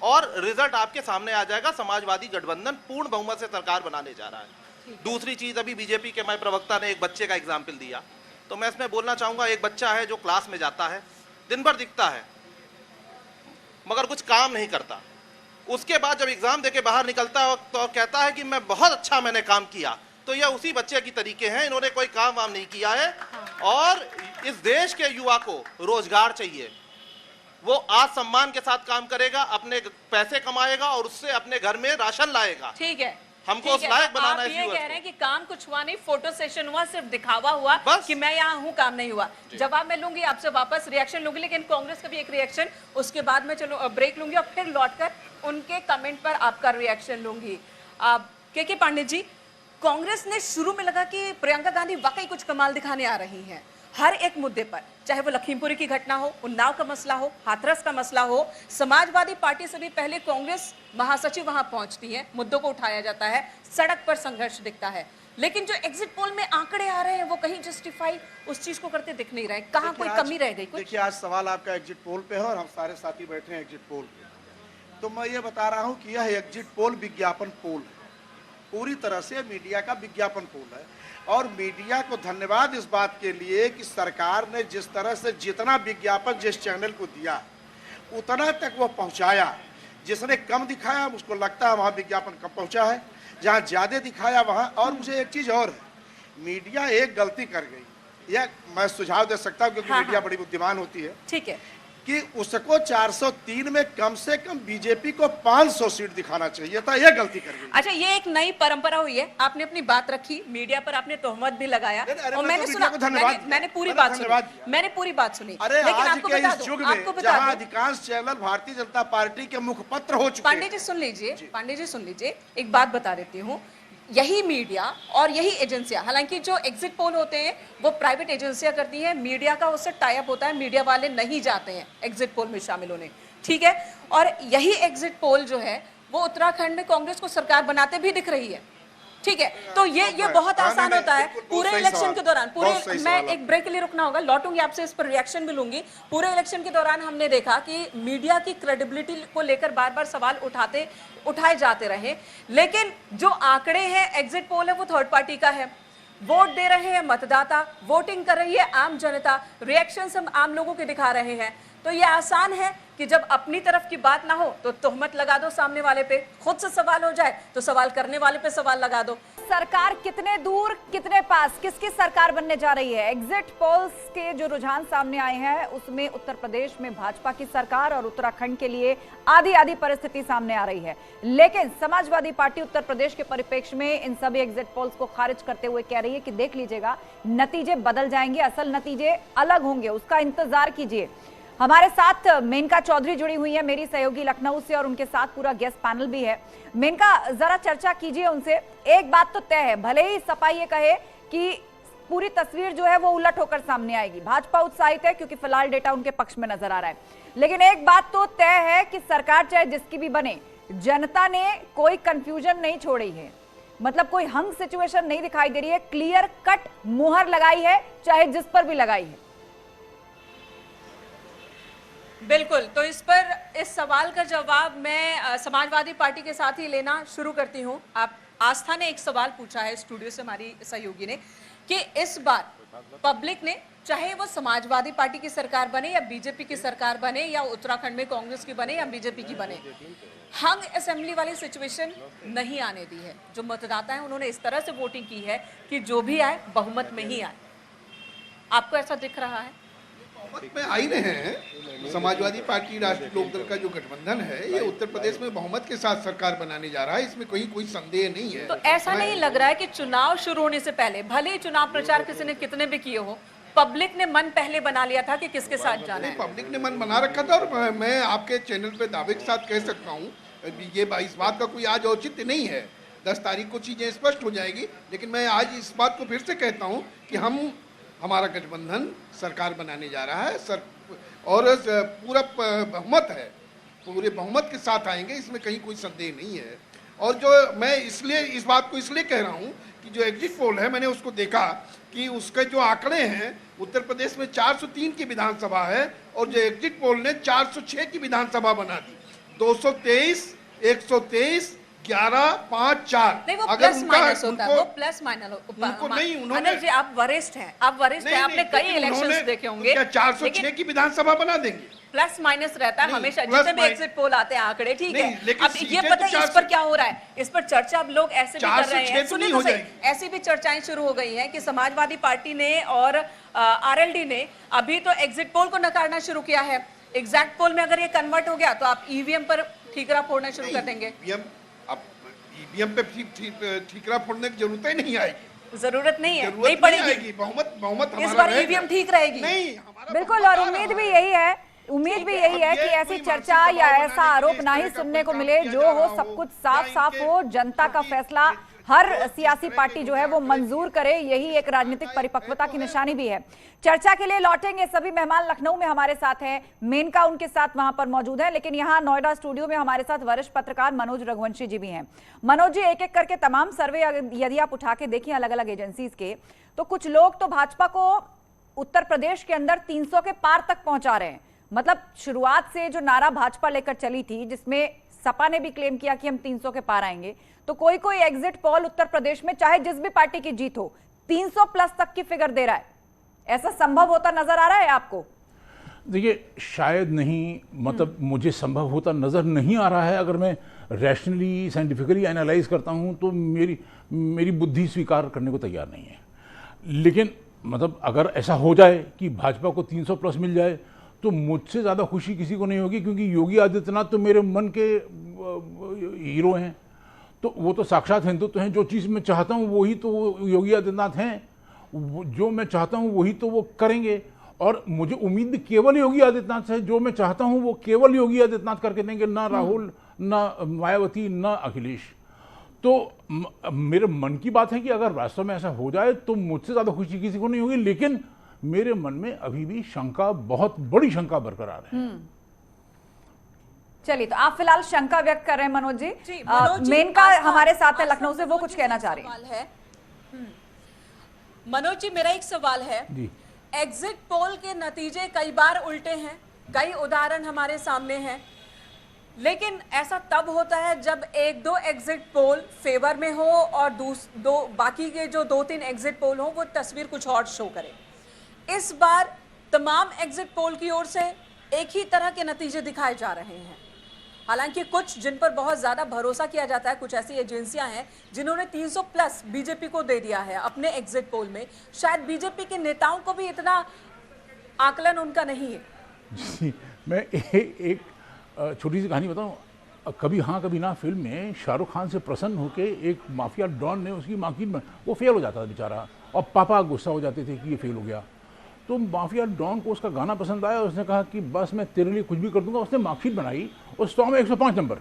और रिजल्ट आपके सामने आ जाएगा। समाजवादी गठबंधन पूर्ण बहुमत से सरकार बनाने जा रहा है। दूसरी चीज़, अभी बीजेपी के मैं प्रवक्ता ने एक बच्चे का एग्जाम्पल दिया, तो मैं इसमें बोलना चाहूँगा, एक बच्चा है जो क्लास में जाता है, दिन भर दिखता है मगर कुछ काम नहीं करता, उसके बाद जब एग्जाम देके बाहर निकलता है तो कहता है कि मैं बहुत अच्छा मैंने काम किया। तो यह उसी बच्चे की तरीके हैं, इन्होंने कोई काम वाम नहीं किया है। और इस देश के युवा को रोजगार चाहिए, वो आज सम्मान के साथ काम करेगा, अपने पैसे कमाएगा और उससे अपने घर में राशन लाएगा। ठीक है, हमको उस लायक बनाना है। आप ये कह रहे हैं कि काम कुछ हुआ नहीं, फोटो सेशन हुआ, सिर्फ दिखावा हुआ कि मैं यहाँ हूँ, काम नहीं हुआ। जवाब मैं लूंगी आपसे, वापस रिएक्शन लूंगी, लेकिन कांग्रेस का भी एक रिएक्शन, उसके बाद मैं चलो ब्रेक लूंगी और फिर लौटकर उनके कमेंट पर आपका रिएक्शन लूंगी। के पांडे जी, कांग्रेस ने शुरू में लगा कि प्रियंका गांधी वाकई कुछ कमाल दिखाने आ रही हैं हर एक मुद्दे पर, चाहे वो लखीमपुरी की घटना हो, उन्नाव का मसला हो, हाथरस का मसला हो। समाजवादी पार्टी से भी पहले कांग्रेस महासचिव वहां पहुंचती है, मुद्दों को उठाया जाता है, सड़क पर संघर्ष दिखता है, लेकिन जो एग्जिट पोल में आंकड़े आ रहे हैं वो कहीं जस्टिफाई उस चीज को करते दिख नहीं रहे। कहाँ कोई कमी रह गई? देखिए, आज सवाल आपका एग्जिट पोल पे है और हम सारे साथी बैठे हैं एग्जिट पोल पे, तो मैं ये बता रहा हूँ कि यह एग्जिट पोल विज्ञापन पोल है, पूरी तरह से मीडिया का विज्ञापन पोल है। और मीडिया को धन्यवाद इस बात के लिए कि सरकार ने जिस तरह से जितना विज्ञापन जिस चैनल को दिया उतना तक वो पहुंचाया। जिसने कम दिखाया उसको लगता है वहाँ विज्ञापन कम पहुंचा है, जहां ज्यादा दिखाया वहां। और मुझे एक चीज और है, मीडिया एक गलती कर गई, यह मैं सुझाव दे सकता हूं क्योंकि मीडिया बड़ी बुद्धिमान होती है। ठीक है कि उसको 403 में कम से कम बीजेपी को 500 सीट दिखाना चाहिए था, यह गलती कर गई। अच्छा, ये एक नई परंपरा हुई है, आपने अपनी बात रखी, मीडिया पर आपने तोहमत भी लगाया और मैंने सुना, मैंने पूरी बात सुनी, मैंने पूरी बात सुनी। अरे लेकिन आज आपको के बता इस दूं, युग आपको में बता जहां दूं, अधिकांश चैनल भारतीय जनता पार्टी के मुखपत्र हो चुके हैं। पांडे जी सुन लीजिए, पांडे जी सुन लीजिए, एक बात बता देती हूँ, यही मीडिया और यही एजेंसियां, हालांकि जो एग्जिट पोल होते हैं वो प्राइवेट एजेंसियां करती हैं, मीडिया का उससे टाई अप होता है, मीडिया वाले नहीं जाते हैं एग्जिट पोल में शामिल होने, ठीक है। और यही एग्जिट पोल जो है वो उत्तराखंड में कांग्रेस को सरकार बनाते भी दिख रही है, ठीक है। तो ये बहुत आसान होता है पूरे इलेक्शन के दौरान, पूरे, मैं एक ब्रेक के लिए रुकना होगा, लौटूंगी आपसे, इस पर रिएक्शन भी लूंगी। पूरे इलेक्शन के दौरान हमने देखा कि मीडिया की क्रेडिबिलिटी को लेकर बार बार सवाल उठाए जाते रहे, लेकिन जो आंकड़े हैं, एग्जिट पोल है, वो थर्ड पार्टी का है, वोट दे रहे हैं मतदाता, वोटिंग कर रही है आम जनता, रिएक्शंस हम आम लोगों के दिखा रहे हैं। तो ये आसान है कि जब अपनी तरफ की बात ना हो तो तोहमत लगा दो सामने वाले पे, खुद से सवाल हो जाए तो सवाल करने वाले पे सवाल लगा दो। सरकार कितने दूर कितने पास, किसकी सरकार बनने जा रही है? एग्जिट पोल्स के जो रुझान सामने आए हैं उसमें उत्तर प्रदेश में भाजपा की सरकार और उत्तराखंड के लिए आधी आधी परिस्थिति सामने आ रही है। लेकिन समाजवादी पार्टी उत्तर प्रदेश के परिप्रेक्ष्य में इन सभी एग्जिट पोल्स को खारिज करते हुए कह रही है कि देख लीजिएगा, नतीजे बदल जाएंगे, असल नतीजे अलग होंगे, उसका इंतजार कीजिए। हमारे साथ मेनका चौधरी जुड़ी हुई है, मेरी सहयोगी लखनऊ से, और उनके साथ पूरा गेस्ट पैनल भी है। मेनका, जरा चर्चा कीजिए उनसे। एक बात तो तय है, भले ही सपा ये कहे कि पूरी तस्वीर जो है वो उलट होकर सामने आएगी, भाजपा उत्साहित है क्योंकि फिलहाल डेटा उनके पक्ष में नजर आ रहा है, लेकिन एक बात तो तय है कि सरकार चाहे जिसकी भी बने, जनता ने कोई कंफ्यूजन नहीं छोड़ी है, मतलब कोई हंग सिचुएशन नहीं दिखाई दे रही है, क्लियर कट मुहर लगाई है, चाहे जिस पर भी लगाई है। बिल्कुल, तो इस सवाल का जवाब मैं समाजवादी पार्टी के साथ ही लेना शुरू करती हूं। आप आस्था ने एक सवाल पूछा है स्टूडियो से, हमारी सहयोगी ने, कि इस बार पब्लिक ने, चाहे वो समाजवादी पार्टी की सरकार बने या बीजेपी की सरकार बने या उत्तराखंड में कांग्रेस की बने या बीजेपी की बने, हंग असेंबली वाली सिचुएशन नहीं आने दी है। जो मतदाता है उन्होंने इस तरह से वोटिंग की है कि जो भी आए बहुमत में ही आए। आपको ऐसा दिख रहा है? बहुमत में आ ही रहे हैं। समाजवादी पार्टी राष्ट्रीय लोकदल का जो गठबंधन है ये उत्तर प्रदेश में बहुमत के साथ सरकार बनाने जा रहा है, इसमें कोई संदेह नहीं है। तो ऐसा नहीं लग रहा है कि चुनाव शुरू होने से पहले, भले ही चुनाव प्रचार किसी ने कितने भी किए हो, पब्लिक ने मन पहले बना लिया था कि किसके साथ जाना है? पब्लिक ने मन बना रखा था, और मैं आपके चैनल पे दावे के साथ कह सकता हूँ, ये इस बात का कोई आज औचित्य नहीं है, 10 तारीख को चीजें स्पष्ट हो जाएगी, लेकिन मैं आज इस बात को फिर से कहता हूँ कि हमारा गठबंधन सरकार बनाने जा रहा है, और पूरा बहुमत है, पूरे बहुमत के साथ आएंगे, इसमें कहीं कोई संदेह नहीं है। और जो मैं इसलिए इस बात को इसलिए कह रहा हूँ कि जो एग्जिट पोल है, मैंने उसको देखा कि उसके जो आंकड़े हैं, उत्तर प्रदेश में 403 की विधानसभा है और जो एग्जिट पोल ने 406 की विधानसभा बना दी, 223, 123, 11, 5, 4। नहीं, वो प्लस माइनस होता है, वो प्लस माइनस उनको नहीं, उन्होंने जी, आप वरिष्ठ हैं, आपने कई इलेक्शंस देखे होंगे, क्या 406 की विधानसभा बना देंगे? प्लस माइनस रहता है हमेशा, जितने भी एग्जिट पोल आते हैं आंकड़े, ठीक है। अब ये तो पता है इस पर क्या हो रहा है, इस पर चर्चा अब लोग ऐसे भी कर रहे हैं, सुनिए तो सही, ऐसी भी चर्चाएं शुरू हो गई हैं कि समाजवादी पार्टी ने और आरएलडी ने अभी तो एग्जिट पोल को नकारना शुरू किया है। एग्जैक्ट पोल में अगर ये कन्वर्ट हो गया तो आप ईवीएम पर ठीकरा फोड़ना शुरू कर देंगे। ईवीएम पे ठीकरा फोड़ने की जरूरत ही नहीं आएगी, जरूरत नहीं है, नहीं पड़ेगी, बहुमत इस बार ईवीएम ठीक रहेगी। नहीं, बिल्कुल, और उम्मीद भी यही है, कि ऐसी चर्चा या ऐसा आरोप ना ही सुनने को मिले, जो हो सब कुछ साफ साफ हो, जनता का फैसला हर सियासी पार्टी जो है वो मंजूर करे, यही एक राजनीतिक परिपक्वता की निशानी भी है। चर्चा के लिए लौटेंगे, सभी मेहमान लखनऊ में हमारे साथ हैं, मेनका उनके साथ वहां पर मौजूद है, लेकिन यहाँ नोएडा स्टूडियो में हमारे साथ वरिष्ठ पत्रकार मनोज रघुवंशी जी भी हैं। मनोज जी, एक एक करके तमाम सर्वे यदि आप उठा के देखिए अलग अलग एजेंसीज के, तो कुछ लोग तो भाजपा को उत्तर प्रदेश के अंदर 300 के पार तक पहुंचा रहे हैं। मतलब शुरुआत से जो नारा भाजपा लेकर चली थी, जिसमें सपा ने भी क्लेम किया कि हम 300 के पार आएंगे, तो कोई एग्जिट पोल उत्तर प्रदेश में चाहे जिस भी पार्टी की जीत हो 300 प्लस तक की फिगर दे रहा है। ऐसा संभव होता नजर आ रहा है आपको? देखिए, शायद नहीं, मतलब मुझे संभव होता नजर नहीं आ रहा है। अगर मैं रैशनली साइंटिफिकली एनालाइज करता हूँ तो मेरी बुद्धि स्वीकार करने को तैयार नहीं है। लेकिन मतलब अगर ऐसा हो जाए कि भाजपा को 300 प्लस मिल जाए तो मुझसे ज़्यादा खुशी किसी को नहीं होगी, क्योंकि योगी आदित्यनाथ तो मेरे मन के हीरो हैं, तो वो तो साक्षात हिंदुत्व हैं। जो चीज़ मैं चाहता हूँ वही तो वो योगी आदित्यनाथ हैं, जो मैं चाहता हूँ वही तो वो करेंगे। और मुझे उम्मीद भी केवल योगी आदित्यनाथ से, जो मैं चाहता हूँ वो केवल योगी आदित्यनाथ करके देंगे, ना राहुल, ना मायावती, ना अखिलेश। तो मेरे मन की बात है कि अगर वास्तव में ऐसा हो जाए तो मुझसे ज़्यादा खुशी किसी को नहीं होगी, लेकिन मेरे मन में अभी भी शंका, बहुत बड़ी शंका बरकरार है। चलिए, तो आप फिलहाल शंका व्यक्त कर रहे हैं मनोज जी। मेनका हमारे साथ है लखनऊ से, वो कुछ कहना चाह रही है। मनोज जी, मेरा एक सवाल है। एग्जिट पोल के नतीजे कई बार उल्टे हैं, कई उदाहरण हमारे सामने हैं, लेकिन ऐसा तब होता है जब एक दो एग्जिट पोल फेवर में हो और बाकी के जो 2-3 एग्जिट पोल हो वो तस्वीर कुछ और शो करे। इस बार तमाम एग्जिट पोल की ओर से एक ही तरह के नतीजे दिखाए जा रहे हैं। हालांकि कुछ जिन पर बहुत ज्यादा भरोसा किया जाता है, कुछ ऐसी एजेंसियां हैं जिन्होंने 300 प्लस बीजेपी को दे दिया है अपने एग्जिट पोल में। शायद बीजेपी के नेताओं को भी इतना आकलन उनका नहीं है। जी, मैं एक छोटी सी कहानी बताऊं। कभी हाँ कभी ना फिल्म में शाहरुख खान से प्रसन्न होकर एक माफिया डॉन ने उसकी मार्केट में वो फेल हो जाता था बेचारा, और पापा गुस्सा हो जाते थे कि ये फेल हो गया। तो माफिया डॉन को उसका गाना पसंद आया, उसने कहा कि बस मैं तेरे लिए कुछ भी कर दूंगा। उसने मार्कशीट बनाई और 100 में 105 नंबर,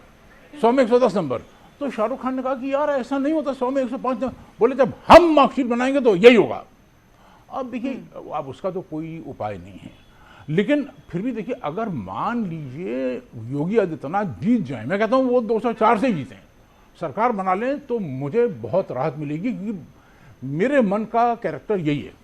100 में 110 नंबर। तो शाहरुख खान ने कहा कि यार ऐसा नहीं होता, 100 में 105 नंबर। बोले जब हम मार्कशीट बनाएंगे तो यही होगा। अब देखिए, अब उसका तो कोई उपाय नहीं है, लेकिन फिर भी देखिए, अगर मान लीजिए योगी आदित्यनाथ जीत जाए, मैं कहता हूँ वो 204 से जीतें, सरकार बना लें, तो मुझे बहुत राहत मिलेगी, क्योंकि मेरे मन का कैरेक्टर यही है।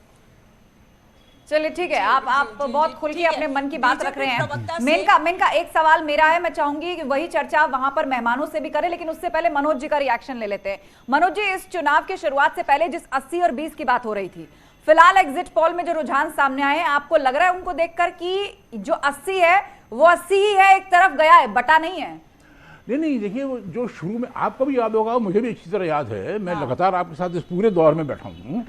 चलिए ठीक है, आप बहुत खुल के अपने मन की बात रख रहे हैं। मेनका एक सवाल मेरा है, मैं चाहूंगी कि वही चर्चा वहां पर मेहमानों से भी करें, लेकिन उससे पहले मनोज जी का रिएक्शन ले लेते हैं। मनोज जी, इस चुनाव के शुरुआत से पहले जिस 80 और 20 की बात हो रही थी, फिलहाल एग्जिट पोल में जो रुझान सामने आए हैं, आपको लग रहा है उनको देखकर कि जो 80 है वो 80 ही है, एक तरफ गया है, बटा नहीं है? नहीं, देखिए, वो जो शुरू में आपको भी याद होगा, मुझे भी अच्छी तरह याद है, मैं लगातार आपके साथ इस पूरे दौर में बैठा हूँ,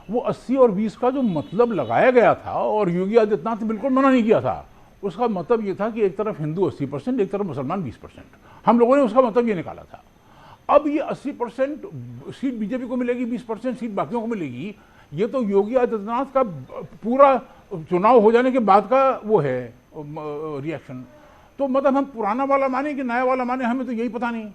वो 80 और 20 का जो मतलब लगाया गया था, और योगी आदित्यनाथ ने बिल्कुल मना नहीं किया था, उसका मतलब ये था कि एक तरफ हिंदू 80%, एक तरफ मुसलमान 20%। हम लोगों ने उसका मतलब ये निकाला था। अब ये 80% सीट बीजेपी को मिलेगी, 20% सीट बाकियों को मिलेगी, ये तो योगी आदित्यनाथ का पूरा चुनाव हो जाने के बाद का वो है रिएक्शन। तो मतलब हम पुराना वाला माने कि नया वाला माने, हमें तो यही पता नहीं।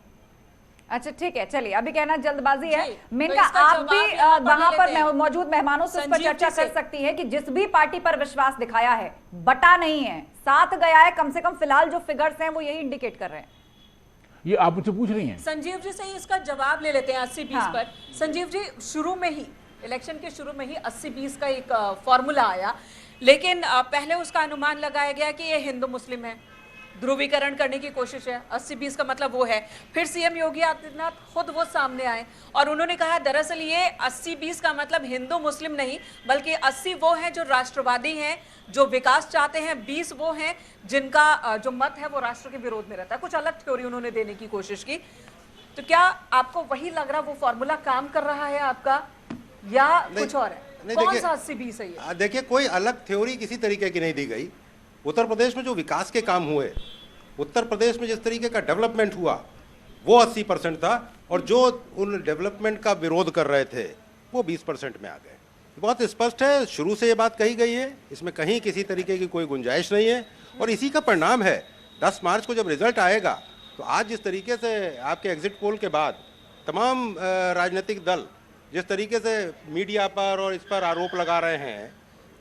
अच्छा ठीक है, चलिए, अभी कहना जल्दबाजी है। मेनका, आप भी वहां पर मौजूद मेहमानों से इस पर चर्चा कर सकती है कि जिस भी पार्टी पर विश्वास दिखाया है, बटा नहीं है, साथ गया है, कम से कम फिलहाल जो फिगर्स हैं वो यही इंडिकेट कर रहे हैं। ये आप मुझसे पूछ रही हैं? संजीव जी से ही इसका जवाब ले लेते हैं 80-20 पर। संजीव जी, शुरू में ही इलेक्शन के शुरू में ही 80-20 का एक फॉर्मूला आया, लेकिन पहले उसका अनुमान लगाया गया कि ये हिंदू मुस्लिम है, ध्रुवीकरण करने की कोशिश है। 80-20 का मतलब वो है। फिर सीएम योगी आदित्यनाथ खुद वो सामने आए और उन्होंने कहा दरअसल ये 80-20 का मतलब हिंदू मुस्लिम नहीं, बल्कि 80 वो हैं जो राष्ट्रवादी हैं, जो विकास चाहते हैं, 20 वो हैं जिनका जो मत है वो राष्ट्र के विरोध में रहता है। कुछ अलग थ्योरी उन्होंने देने की कोशिश की। तो क्या आपको वही लग रहा, वो फॉर्मूला काम कर रहा है आपका, या कुछ और है? कौन सा 80-20 है ये? देखिए, कोई अलग थ्योरी किसी तरीके की नहीं दी गई। उत्तर प्रदेश में जो विकास के काम हुए, उत्तर प्रदेश में जिस तरीके का डेवलपमेंट हुआ, वो 80% था, और जो उन डेवलपमेंट का विरोध कर रहे थे वो 20% में आ गए। बहुत स्पष्ट है, शुरू से ये बात कही गई है, इसमें कहीं किसी तरीके की कोई गुंजाइश नहीं है, और इसी का परिणाम है 10 मार्च को जब रिजल्ट आएगा, तो आज जिस तरीके से आपके एग्जिट पोल के बाद तमाम राजनीतिक दल जिस तरीके से मीडिया पर और इस पर आरोप लगा रहे हैं,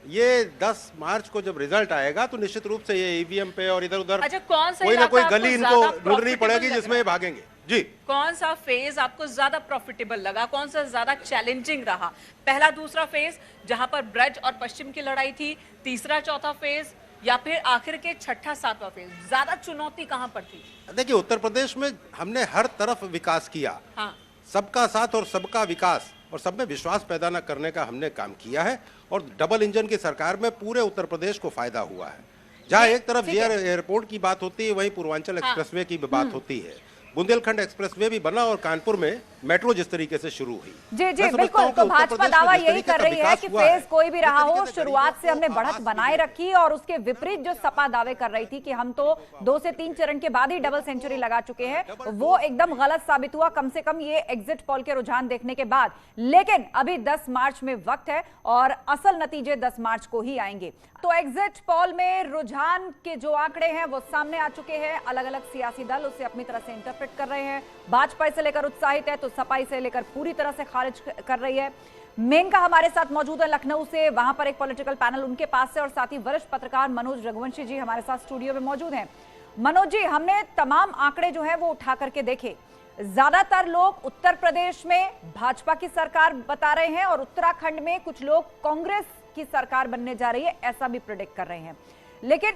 ये 10 मार्च को जब रिजल्ट आएगा तो निश्चित रूप से ये ईवीएम पे और इधर उधर कोई ना कोई गली इनको ढूंढनी पड़ेगी जिसमें ये भागेंगे। जी, कौन सा फेज आपको ज्यादा प्रॉफिटेबल लगा, कौन सा ज्यादा चैलेंजिंग रहा? पहला दूसरा फेज जहां पर ब्रज और पश्चिम की लड़ाई थी, तीसरा चौथा फेज, या फिर आखिर के छठा सातवां फेज? ज्यादा चुनौती कहां पर थी? देखिए, उत्तर प्रदेश में हमने हर तरफ विकास किया। हाँ। सबका साथ और सबका विकास और सब में विश्वास पैदा न करने का हमने काम किया है, और डबल इंजन की सरकार में पूरे उत्तर प्रदेश को फायदा हुआ है। जहाँ एक तरफ एयरपोर्ट की बात होती है, वहीं पूर्वांचल एक्सप्रेसवे की बात होती है। बुंदेलखंड एक्सप्रेसवे भी बना और कानपुर में मेट्रो जिस तरीके से शुरू हुई। जी जी बिल्कुल। तो भाजपा दावा यही कर रही है कि फेज कोई भी रहा हो, शुरुआत से हमने बढ़त बनाए रखी और उसके विपरीत जो सपा दावे कर रही थी कि हम तो 2 से 3 चरण के बाद ही डबल सेंचुरी लगा चुके हैं, वो एकदम गलत साबित हुआ, कम से कम ये एग्जिट पोल के रुझान देखने के बाद। लेकिन अभी 10 मार्च में वक्त है और असल नतीजे 10 मार्च को ही आएंगे। तो एग्जिट पोल में रुझान के जो आंकड़े हैं वो सामने आ चुके हैं। अलग अलग सियासी दल उसे अपनी तरह से इंटरप्रेट कर रहे हैं। भाजपा इसे लेकर उत्साहित है तो सपा इसे लेकर पूरी तरह से खारिज कर रही है। मेनका हमारे साथ मौजूद है लखनऊ से, वहां पर एक पॉलिटिकल पैनल उनके पास है और साथ ही वरिष्ठ पत्रकार मनोज रघुवंशी जी हमारे साथ स्टूडियो में मौजूद हैं। मनोज जी, हमने तमाम आंकड़े जो है वो उठा करके देखे। ज्यादातर लोग उत्तर प्रदेश में भाजपा की सरकार बता रहे हैं और उत्तराखंड में कुछ लोग कांग्रेस की सरकार बनने जा रही है ऐसा भी प्रेडिक्ट कर रहे हैं। लेकिन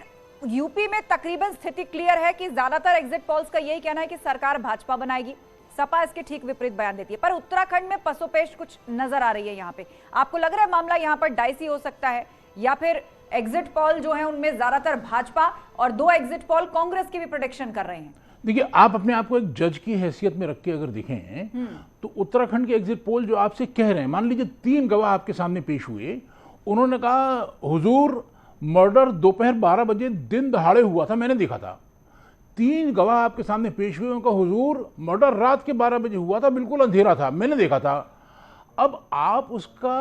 यूपी में तकरीबन स्थिति क्लियर है कि ज्यादातर एग्जिट पोल्स का यही कहना है कि सरकार भाजपा बनाएगी। सपा इसके ठीक विपरीत बयान देती है, पर उत्तराखंड में पसोपेश कुछ नजर आ रही है। यहाँ पे आपको लग रहा है मामला यहाँ पर डाइसी हो सकता है, या फिर एग्जिट पोल जो है उनमें ज्यादातर भाजपा और 2 एग्जिट पोल कांग्रेस की भी प्रेडिक्शन कर रहे हैं? देखिए, आप अपने आप को एक जज की हैसियत में रख के अगर देखें तो उत्तराखंड के एग्जिट पोल जो आपसे कह रहे हैं, मान लीजिए 3 गवाह आपके सामने पेश हुए, उन्होंने कहा हुजूर मर्डर दोपहर 12 बजे दिन दहाड़े हुआ था, मैंने देखा था। 3 गवाह आपके सामने पेश हुए, उनका हुजूर मर्डर रात के 12 बजे हुआ था, बिल्कुल अंधेरा था, मैंने देखा था। अब आप उसका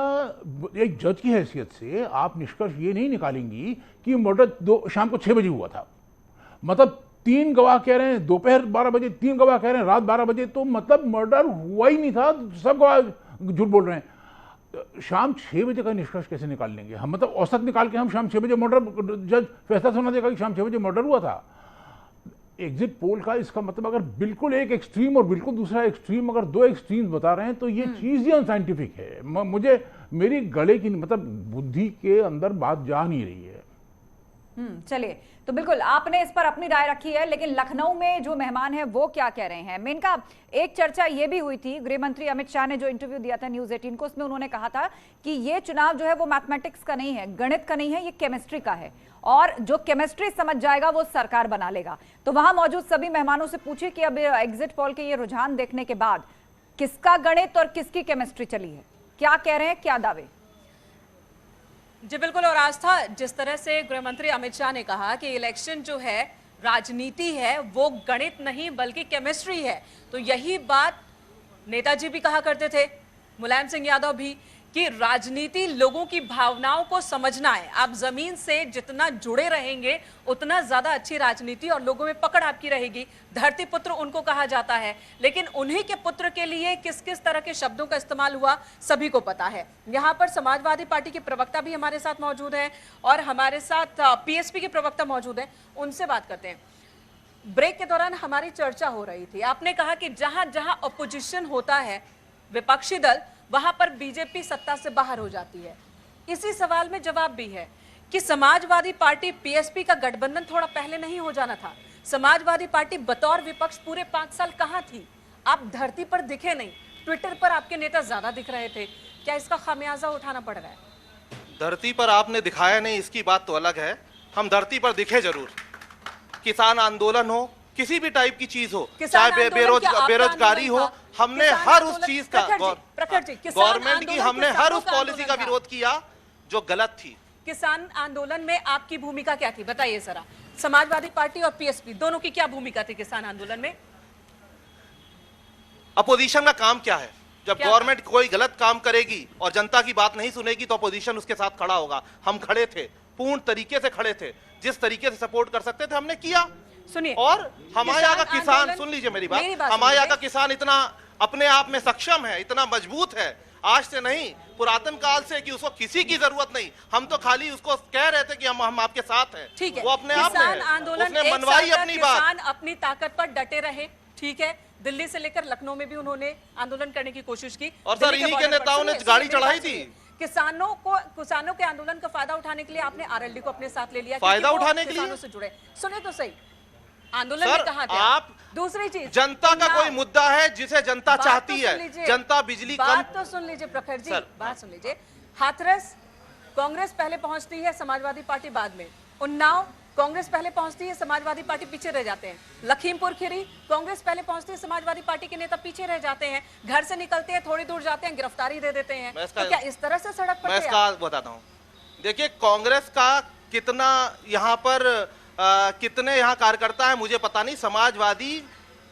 एक जज की हैसियत से आप निष्कर्ष ये नहीं निकालेंगी कि मर्डर शाम को 6 बजे हुआ था। मतलब 3 गवाह कह रहे हैं दोपहर 12 बजे, 3 गवाह कह रहे हैं रात 12 बजे, तो मतलब मर्डर हुआ ही नहीं था। सब गवाह झूठ बोल रहे हैं। शाम 6 बजे का निष्कर्ष कैसे निकाल लेंगे हम? मतलब औसत निकाल के हम शाम 6 बजे मर्डर, जज फैसला सुना देगा कि शाम 6 बजे मर्डर हुआ था। एग्जिट पोल का इसका मतलब अगर बिल्कुल एक एक्सट्रीम और बिल्कुल दूसरा एक्सट्रीम, अगर 2 एक्सट्रीम्स बता रहे हैं तो ये चीज ही अनसाइंटिफिक है। मुझे मेरी गले की मतलब बुद्धि के अंदर बात जा नहीं रही है। चलिए, तो बिल्कुल आपने इस पर अपनी राय रखी है, लेकिन लखनऊ में जो मेहमान हैं वो क्या कह रहे हैं? मेनका, एक चर्चा ये भी हुई थी, गृह मंत्री अमित शाह ने जो इंटरव्यू दिया था न्यूज़ 18 को, उसमें उन्होंने कहा था कि ये चुनाव जो है वो मैथमेटिक्स का नहीं है, गणित का नहीं है, ये केमिस्ट्री का है और जो केमिस्ट्री समझ जाएगा वो सरकार बना लेगा। तो वहां मौजूद सभी मेहमानों से पूछे कि अब एग्जिट पोल के ये रुझान देखने के बाद किसका गणित और किसकी केमिस्ट्री चली है, क्या कह रहे हैं, क्या दावे? जी बिल्कुल। और आस्था, जिस तरह से गृह मंत्री अमित शाह ने कहा कि इलेक्शन जो है राजनीति है, वो गणित नहीं बल्कि केमिस्ट्री है, तो यही बात नेताजी भी कहा करते थे, मुलायम सिंह यादव भी, कि राजनीति लोगों की भावनाओं को समझना है। आप जमीन से जितना जुड़े रहेंगे उतना ज्यादा अच्छी राजनीति और लोगों में पकड़ आपकी रहेगी। धरती पुत्र उनको कहा जाता है, लेकिन उन्हीं के पुत्र के लिए किस किस तरह के शब्दों का इस्तेमाल हुआ सभी को पता है। यहाँ पर समाजवादी पार्टी के प्रवक्ता भी हमारे साथ मौजूद हैं और हमारे साथ पीएसपी के प्रवक्ता मौजूद हैं, उनसे बात करते हैं। ब्रेक के दौरान हमारी चर्चा हो रही थी, आपने कहा कि जहां जहां अपोजिशन होता है, विपक्षी दल, वहां पर बीजेपी सत्ता से बाहर हो जाती है। इसी सवाल में जवाब भी है कि समाजवादी पार्टी पीएसपी का गठबंधन थोड़ा पहले नहीं हो जाना था। समाजवादी पार्टी बतौर विपक्ष पूरे 5 साल कहां थी? आप धरती पर दिखे नहीं, ट्विटर पर आपके नेता ज्यादा दिख रहे थे, क्या इसका खामियाजा उठाना पड़ रहा है? धरती पर आपने दिखाया नहीं, इसकी बात तो अलग है, हम धरती पर दिखे जरूर। किसान आंदोलन हो, किसी भी टाइप की चीज हो, चाहे बेरोजगारी हो, हमने हर उस चीज का, गवर्नमेंट की हमने हर उस पॉलिसी का विरोध किया जो गलत थी। किसान आंदोलन में आपकी भूमिका क्या थी, बताइए जरा। समाजवादी पार्टी और पीएसपी दोनों की क्या भूमिका थी किसान आंदोलन में? अपोजिशन का काम क्या है? जब गवर्नमेंट कोई गलत काम करेगी और जनता की बात नहीं सुनेगी तो अपोजिशन उसके साथ खड़ा होगा। हम खड़े थे, पूर्ण तरीके से खड़े थे, जिस तरीके से सपोर्ट कर सकते थे हमने किया। सुनिए, और हमारे यहाँ का किसान, सुन लीजिए मेरी बात, हमारे यहाँ का किसान इतना अपने आप में सक्षम है, इतना मजबूत है, आज से नहीं पुरातन काल से, कि उसको किसी की जरूरत नहीं। हम तो खाली उसको कह रहे थे कि हम आपके साथ हैं। ठीक है, वो अपने आप में है, आंदोलन उसने मनवाई अपनी बात। किसान अपनी ताकत पर डटे रहे, ठीक है। दिल्ली से लेकर लखनऊ में भी उन्होंने आंदोलन करने की कोशिश की और सर इन्हीं के नेताओं ने गाड़ी चढ़ाई थी। किसानों के आंदोलन का फायदा उठाने के लिए आपने आरएलडी को अपने साथ ले लिया, फायदा उठाने के लिए किसानों से जुड़े। सुने तो सही, आंदोलन में कहा था आप, दूसरी चीज, जनता का कोई मुद्दा है जिसे जनता चाहती है, जनता बिजली कम। बात तो सुन लीजिए प्रखर जी, बात सुन लीजिए। हाथरस कांग्रेस पहले पहुंचती है, समाजवादी पार्टी बाद में। उन्नाव कांग्रेस पहले पहुंचती है, समाजवादी पार्टी पीछे रह जाते हैं। लखीमपुर खीरी, कांग्रेस पहले पहुंचती है, समाजवादी पार्टी के नेता पीछे रह जाते हैं। घर से निकलते हैं, थोड़ी दूर जाते हैं, गिरफ्तारी दे देते हैं। तो क्या इस तरह से सड़क पर? मैं इसका बताता हूँ। देखिए, कांग्रेस का कितना यहाँ पर कितने यहाँ कार्यकर्ता है मुझे पता नहीं। समाजवादी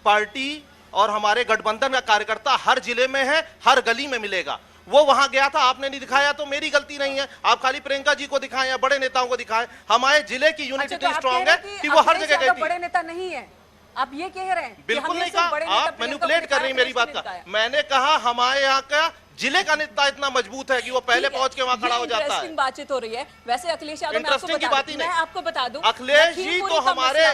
पार्टी और हमारे गठबंधन का कार्यकर्ता हर जिले में है, हर गली में मिलेगा। वो वहां गया था, आपने नहीं दिखाया तो मेरी गलती नहीं है। आप खाली प्रियंका जी को दिखाएं या बड़े नेताओं को दिखाएं। हमारे जिले की यूनिटी इतनी स्ट्रांग है कि वो हर जगह गई थी। बड़े नेता नहीं है, आप ये कह रहे हैं? बिल्कुल नहीं कहा, आप मैनिपुलेट कर रही हैं मेरी बात का। मैंने कहा हमारे यहाँ का जिले का नेता इतना मजबूत है कि वो पहले पहुंच के वहां खड़ा हो जाता है। बातचीत हो रही है। वैसे अखिलेश यादव, मैं आपको बता दूं, अखिलेश जी तो हमारे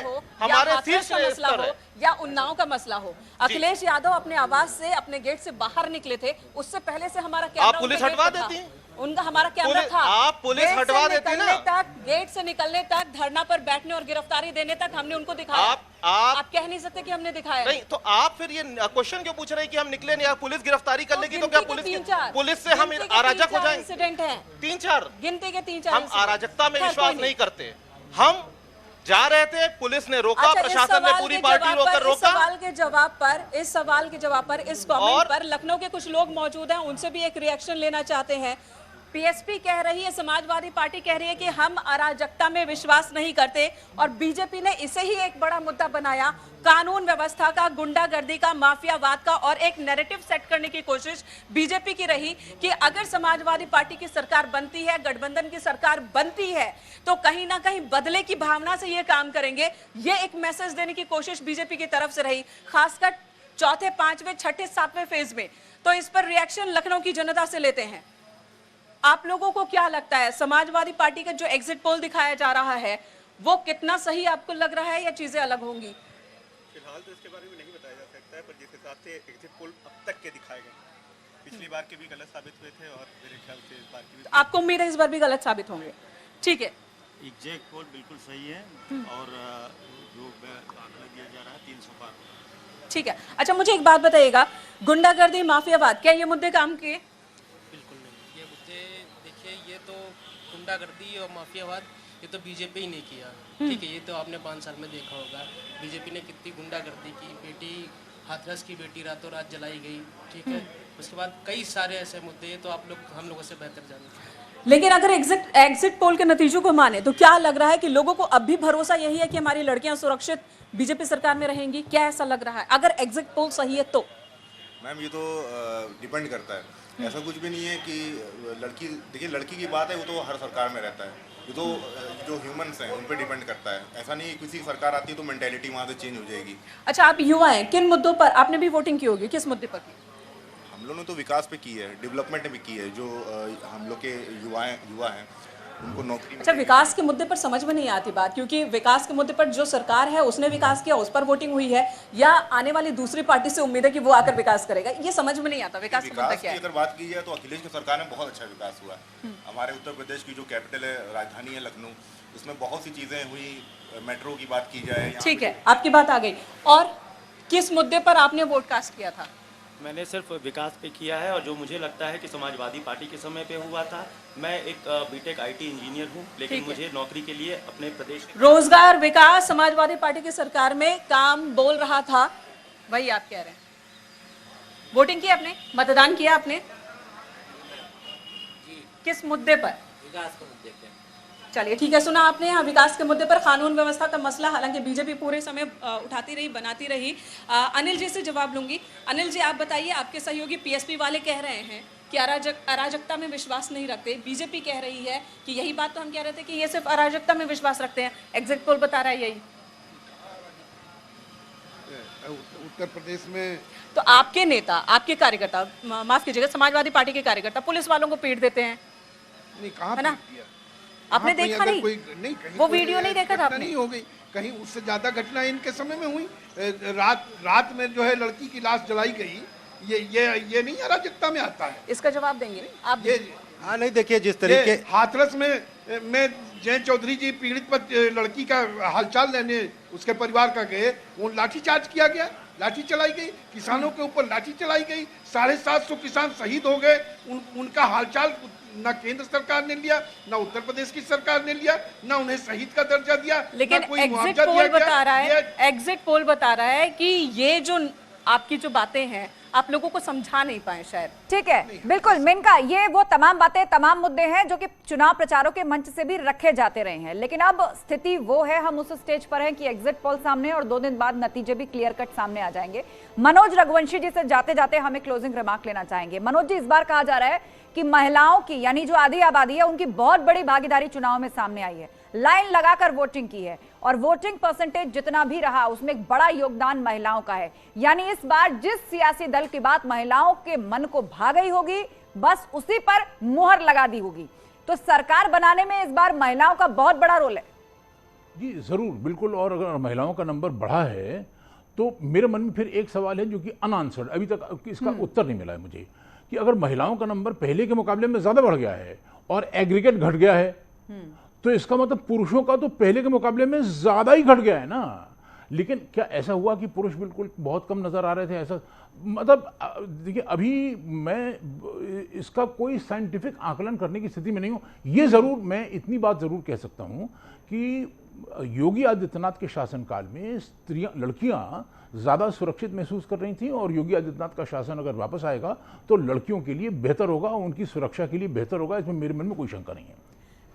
शीर्ष मसला हो या उन्नाव का मसला हो, अखिलेश यादव अपने आवास से, अपने गेट से बाहर निकले थे, उससे पहले से हमारा कैमरा, आप पुलिस हटवा देती, उनका हमारा कैमरा था। आप पुलिस हटवा देती ना। गेट से निकलने तक, धरना पर बैठने और गिरफ्तारी देने तक हमने उनको दिखाया। आप कह नहीं सकते कि हमने दिखाया नहीं। तो आप फिर ये क्वेश्चन क्यों पूछ रहे हैं कि हम निकले नहीं? पुलिस गिरफ्तारी कर लेगी तो क्या पुलिस से हम अराजक हो जाएंगे? इंसिडेंट है 3-4 गिनती के 3-4। हम अराजकता में विश्वास नहीं करते। हम जा रहे थे, पुलिस ने रोका, प्रशासन ने पूरी पार्टी रोकर रोका। इस सवाल के जवाब पर इस कमेंट पर लखनऊ के कुछ लोग मौजूद हैं, उनसे भी एक रिएक्शन लेना चाहते हैं। पीएसपी कह रही है, समाजवादी पार्टी कह रही है कि हम अराजकता में विश्वास नहीं करते, और बीजेपी ने इसे ही एक बड़ा मुद्दा बनाया, कानून व्यवस्था का, गुंडागर्दी का, माफियावाद का, और एक नैरेटिव सेट करने की कोशिश बीजेपी की रही कि अगर समाजवादी पार्टी की सरकार बनती है, गठबंधन की सरकार बनती है, तो कहीं ना कहीं बदले की भावना से ये काम करेंगे। ये एक मैसेज देने की कोशिश बीजेपी की तरफ से रही, खासकर चौथे, पांचवें, छठे, सातवें फेज में। तो इस पर रिएक्शन लखनऊ की जनता से लेते हैं। आप लोगों को क्या लगता है, समाजवादी पार्टी का जो एग्जिट पोल दिखाया जा रहा है वो कितना सही आपको लग रहा है, या चीजें अलग होंगी? फिलहाल तो इसके बारे में नहीं बताया जा सकता है, पर जिस हिसाब से एग्जिट पोल अब तक के दिखाए गए, पिछली बार के भी गलत साबित हुए थे और मेरे ख्याल से इस बार के भी। तो आपको उम्मीद है इस बार भी गलत साबित होंगे? ठीक है, एग्जिट पोल बिल्कुल सही है और जो आंकड़ा दिया जा रहा है 300 पार। ठीक है। अच्छा, मुझे एक बात बताइएगा, गुंडागर्दी, माफियावाद, क्या ये मुद्दे काम किए? ये तो गुंडागर्दी और माफियावाद ये तो बीजेपी ही ने किया। ठीक है, ये तो आपने 5 साल में देखा होगा बीजेपी ने कितनी गुंडागर्दी की। बेटी हाथरस की बेटी रातों रात जलाई गई। ठीक है, उसके बाद कई सारे ऐसे मुद्दे, तो आप लोग हम लोगों से बेहतर जानते हैं। लेकिन अगर एग्जिट पोल के नतीजों को माने तो क्या लग रहा है कि लोगों को अब भी भरोसा यही है कि हमारी लड़कियां सुरक्षित बीजेपी सरकार में रहेंगी? क्या ऐसा लग रहा है अगर एग्जिट पोल सही है तो? मैम, ये तो डिपेंड करता है, ऐसा कुछ भी नहीं है कि लड़की, देखिए लड़की की बात है वो तो हर सरकार में रहता है, ये तो जो ह्यूमंस हैं उन पे डिपेंड करता है। ऐसा नहीं किसी सरकार आती है तो मेंटालिटी वहाँ से चेंज हो जाएगी। अच्छा, आप युवा हैं, किन मुद्दों पर आपने भी वोटिंग की होगी, किस मुद्दे पर की? हम लोगों ने तो विकास पे की है, डेवलपमेंट में की है, जो हम लोग के युवा हैं उनको नौकरी। अच्छा, विकास के मुद्दे पर समझ में नहीं आती बात, क्योंकि विकास के मुद्दे पर जो सरकार है उसने विकास किया, उस पर वोटिंग हुई है, या आने वाली दूसरी पार्टी से उम्मीद है कि वो आकर विकास करेगा, ये समझ में नहीं आता। विकास का मुद्दा क्या है? अगर बात की जाए तो अखिलेश की सरकार में बहुत अच्छा विकास हुआ है। हमारे उत्तर प्रदेश की जो कैपिटल है, राजधानी है लखनऊ, उसमें बहुत सी चीजें हुई, मेट्रो की बात की जाए। ठीक है, आपकी बात आ गई। और किस मुद्दे पर आपने वोट कास्ट किया था? मैंने सिर्फ विकास पे किया है, और जो मुझे लगता है कि समाजवादी पार्टी के समय पे हुआ था। मैं एक बीटेक आईटी इंजीनियर हूँ, लेकिन मुझे नौकरी के लिए अपने प्रदेश रोजगार, विकास, समाजवादी पार्टी की सरकार में काम बोल रहा था, वही आप कह रहे हैं। वोटिंग की आपने, मतदान किया आपने, किस मुद्दे पर? विकास के मुद्दे पर। चलिए ठीक है, सुना आपने। यहाँ विकास के मुद्दे पर, कानून व्यवस्था का मसला हालांकि बीजेपी पूरे समय उठाती रही, बनाती रही। अनिल जी से जवाब लूंगी। अनिल जी, आप बताइए, आपके सहयोगी पीएसपी वाले कह रहे हैं कि अराजकता में विश्वास नहीं रखते, बीजेपी कह रही है कि यही बात तो हम कह रहे थे कि ये सिर्फ अराजकता में विश्वास रखते हैं, एग्जिट पोल बता रहा है यही। उत्तर प्रदेश में तो आपके नेता, आपके कार्यकर्ता, माफ कीजिएगा, समाजवादी पार्टी के कार्यकर्ता पुलिस वालों को पीट देते हैं, नहीं कहा है ना? आपने देखा नहीं? नहीं, वो वीडियो नहीं देखा था आपने? नहीं हो गई, कहीं उससे ज्यादा घटना इनके समय में हुई। रात में जो है लड़की की लाश जलाई गई, ये नहीं अराजकता में आता है? इसका जवाब देंगे आप? हाँ, नहीं, देखिए जिस तरीके हाथरस में जय चौधरी जी पीड़ित पर लड़की का हालचाल लेने उसके परिवार का गए, वो लाठीचार्ज किया गया, लाठी चलाई गई, किसानों के ऊपर लाठी चलाई गई, 750 किसान शहीद हो गए। उनका हालचाल ना केंद्र सरकार ने लिया, ना उत्तर प्रदेश की सरकार ने लिया, ना उन्हें शहीद का दर्जा दिया, लेकिन एग्जिट पोल बता रहा है, एग्जिट पोल बता रहा है कि ये जो आपकी जो बातें हैं आप लोगों को समझा नहीं पाए शायद। ठीक है, बिल्कुल मेनका, ये वो तमाम बातें, तमाम मुद्दे हैं जो कि चुनाव प्रचारों के मंच से भी रखे जाते रहे हैं, लेकिन अब स्थिति वो है, हम उस स्टेज पर हैं कि एग्जिट पोल सामने और 2 दिन बाद नतीजे भी क्लियर कट सामने आ जाएंगे। मनोज रघुवंशी जी से जाते जाते हमें क्लोजिंग रिमार्क लेना चाहेंगे। मनोज जी, इस बार कहा जा रहा है कि महिलाओं की, यानी जो आधी आबादी है, उनकी बहुत बड़ी भागीदारी चुनाव में सामने आई है, लाइन लगाकर वोटिंग की है और वोटिंग परसेंटेज जितना भी रहा उसमें एक बड़ा योगदान महिलाओं का है। यानी इस बार जिस सियासी दल की बात महिलाओं के मन को भा गई होगी, बस उसी पर मुहर लगा दी होगी। तो सरकार बनाने में इस बार महिलाओं का बहुत बड़ा रोल है। जी जरूर, बिल्कुल। और अगर महिलाओं का नंबर बढ़ा है तो मेरे मन में फिर एक सवाल है जो कि अनआंसर्ड, अभी तक इसका उत्तर नहीं मिला है मुझे, कि अगर महिलाओं का नंबर पहले के मुकाबले में ज्यादा बढ़ गया है और एग्रीगेट घट गया है तो इसका मतलब पुरुषों का तो पहले के मुकाबले में ज्यादा ही घट गया है ना। लेकिन क्या ऐसा हुआ कि पुरुष बिल्कुल बहुत कम नजर आ रहे थे? ऐसा मतलब देखिए, अभी मैं इसका कोई साइंटिफिक आकलन करने की स्थिति में नहीं हूं। ये जरूर, मैं इतनी बात जरूर कह सकता हूं कि योगी आदित्यनाथ के शासनकाल में स्त्रियां, लड़कियां ज्यादा सुरक्षित महसूस कर रही थी और योगी आदित्यनाथ का शासन अगर वापस आएगा तो लड़कियों के लिए बेहतर होगा, उनकी सुरक्षा के लिए बेहतर होगा, इसमें मेरे मन में कोई शंका नहीं है।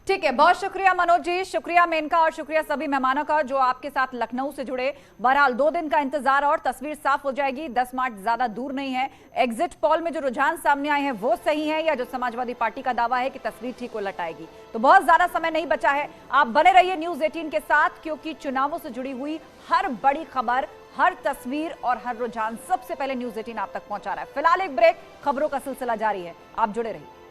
ठीक है, बहुत शुक्रिया मनोज जी, शुक्रिया मेनका और शुक्रिया सभी मेहमानों का जो आपके साथ लखनऊ से जुड़े। बहरहाल 2 दिन का इंतजार और तस्वीर साफ हो जाएगी। 10 मार्च ज्यादा दूर नहीं है। एग्जिट पोल में जो रुझान सामने आए हैं वो सही है या जो समाजवादी पार्टी का दावा है कि तस्वीर ठीक उलट आएगी, तो बहुत ज्यादा समय नहीं बचा है। आप बने रहिए न्यूज़ 18 के साथ, क्योंकि चुनावों से जुड़ी हुई हर बड़ी खबर, हर तस्वीर और हर रुझान सबसे पहले न्यूज़ 18 आप तक पहुंचा रहा है। फिलहाल एक ब्रेक, खबरों का सिलसिला जारी है, आप जुड़े रहिए।